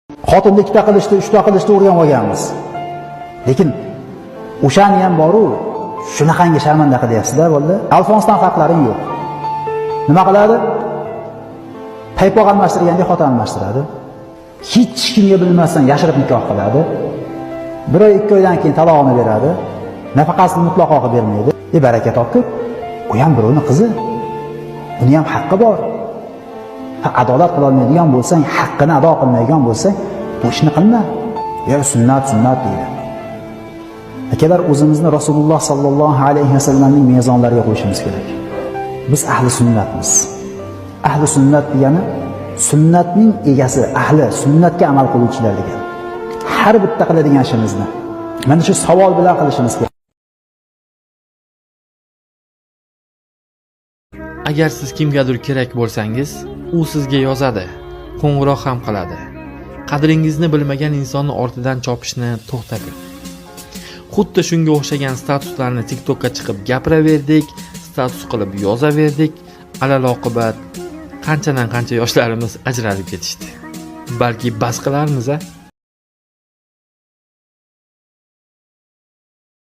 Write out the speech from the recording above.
Xotinni ikkita qilishni, uchta qilishni o'rganib olganmiz. Lekin o'shani ham boru, shunaqangi sharmanda qilyapsiz-da, bo'ldi. Alfonsdan farqlaring yo'q. Nima qiladi? Paypoq almashtirganda xotin almashtiradi. Hech kimga bilmasdan yashirib nikoh qiladi. 1-2 oydan keyin talog'ini beradi. Nafaqasini mutlaqo qilib bermaydi. Baraka topib, u ham birovning qizi. Uni ham haqqi bor. Adolat qila olmaydigan bo'lsang, haqqini ado qilmaydigan bo'lsang, bu ishni qilma. Sunnat deydi. Akalar, o'zimizni Rasululloh sallallohu alayhi vasallamning mezonlariga qo'yishimiz kerak. Biz ahli sunnatmiz. Ahli sunnat degani sunnatning egasi, ahli sunnatga amal qiluvchilar degani. Har bitta qiladigan ishimizni mana shu savol bilan qilishimiz kerak. Agar siz kimgadir kerak bo'lsangiz, u sizga yozadi, qo'ng'iroq ham qiladi. Qadringizni bilmagan insonni ortidan chopishni to'xtating. Xuddi shunga o'xshagan statuslarni TikTokka chiqib gapiraverdik, status qilib yozaverdik. Alaloqibat qanchadan qancha yoshlarimiz ajralib ketishdi. Balki bas qilarmiz-a?